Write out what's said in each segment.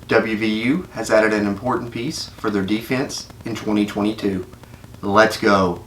WVU has added an important piece for their defense in 2022. Let's go.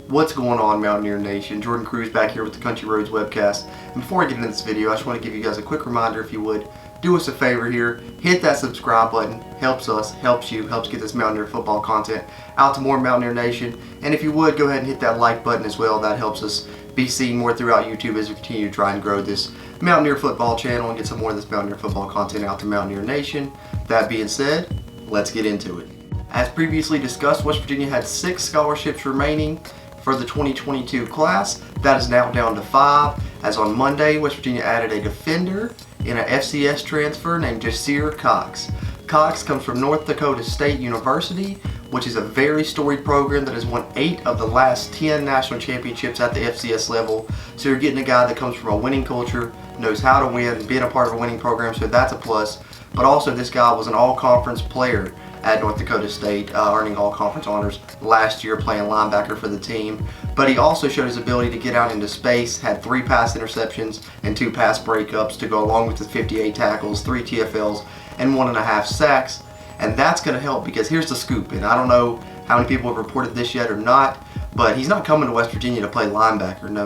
What's going on, Mountaineer Nation? Jordan Cruz back here with the Country Roads Webcast. And before I get into this video, I just want to give you guys a quick reminder, if you would, do us a favor here, hit that subscribe button. Helps us, helps you, helps get this Mountaineer football content out to more Mountaineer Nation. And if you would, go ahead and hit that like button as well. That helps us be seen more throughout YouTube as we continue to try and grow this Mountaineer football channel and get some more of this Mountaineer football content out to Mountaineer Nation. That being said, let's get into it. As previously discussed, West Virginia had 6 scholarships remaining for the 2022 class. That is now down to 5. As on Monday, West Virginia added a defender in an FCS transfer named Jasir Cox. Cox comes from North Dakota State University, which is a very storied program that has won 8 of the last 10 national championships at the FCS level. So you're getting a guy that comes from a winning culture, knows how to win, being a part of a winning program, so that's a plus. But also this guy was an all-conference player at North Dakota State, earning all-conference honors last year, playing linebacker for the team. But he also showed his ability to get out into space, had 3 pass interceptions and 2 pass breakups to go along with his 58 tackles, 3 TFLs, and 1.5 sacks. And that's going to help, because here's the scoop, and I don't know how many people have reported this yet or not, but he's not coming to West Virginia to play linebacker. No.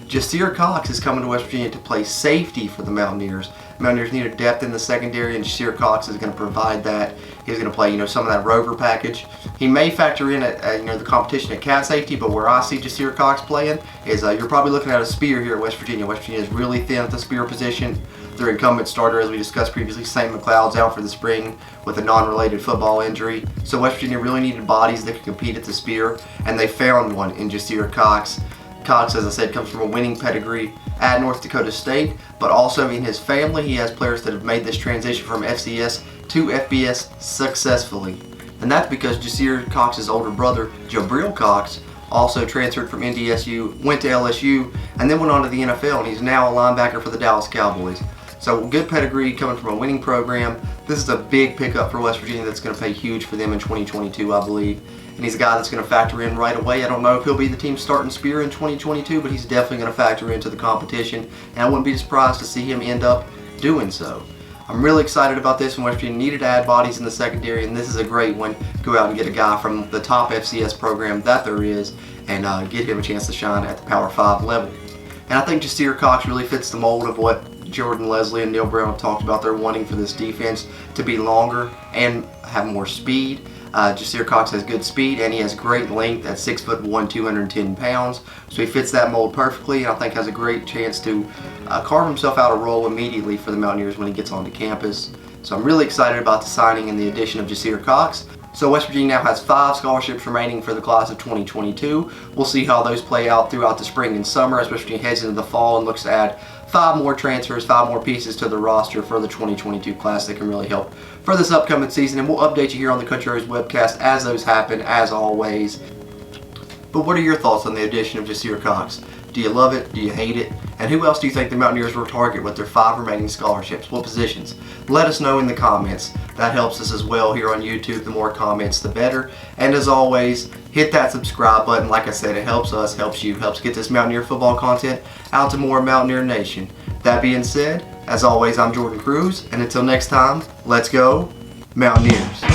Jasir Cox is coming to West Virginia to play safety for the Mountaineers. Mountaineers needed depth in the secondary, and Jasir Cox is going to provide that. He's going to play, some of that rover package. He may factor in at the competition at cat safety, but where I see Jasir Cox playing is you're probably looking at a spear here at West Virginia. West Virginia is really thin at the spear position. Their incumbent starter, as we discussed previously, St. McLeod's out for the spring with a non-related football injury. So West Virginia really needed bodies that could compete at the spear, and they found one in Jasir Cox. Cox, as I said, comes from a winning pedigree at North Dakota State, but also in his family he has players that have made this transition from FCS to FBS successfully. And that's because Jasir Cox's older brother, Jabril Cox, also transferred from NDSU, went to LSU, and then went on to the NFL, and he's now a linebacker for the Dallas Cowboys. So good pedigree coming from a winning program. This is a big pickup for West Virginia that's going to pay huge for them in 2022, I believe. And he's a guy that's going to factor in right away. I don't know if he'll be the team's starting spear in 2022, but he's definitely going to factor into the competition. And I wouldn't be surprised to see him end up doing so. I'm really excited about this, and West Virginia needed to add bodies in the secondary, and this is a great one. Go out and get a guy from the top FCS program that there is, and get him a chance to shine at the Power 5 level. And I think Jasir Cox really fits the mold of what Jordan Leslie and Neil Brown have talked about. They're wanting for this defense to be longer and have more speed. Jasir Cox has good speed, and he has great length at 6'1", 210 pounds. So he fits that mold perfectly, and I think has a great chance to carve himself out a role immediately for the Mountaineers when he gets onto campus. So I'm really excited about the signing and the addition of Jasir Cox. So West Virginia now has 5 scholarships remaining for the class of 2022. We'll see how those play out throughout the spring and summer as West Virginia heads into the fall and looks to add 5 more transfers, 5 more pieces to the roster for the 2022 class that can really help for this upcoming season. And we'll update you here on the Country Roads Webcast as those happen, as always. But what are your thoughts on the addition of Jasir Cox? Do you love it? Do you hate it? And who else do you think the Mountaineers will target with their 5 remaining scholarships? What positions? Let us know in the comments. That helps us as well here on YouTube. The more comments, the better. And as always, hit that subscribe button. Like I said, it helps us, helps you, helps get this Mountaineer football content out to more Mountaineer Nation. That being said, as always, I'm Jordan Cruz, and until next time, let's go Mountaineers.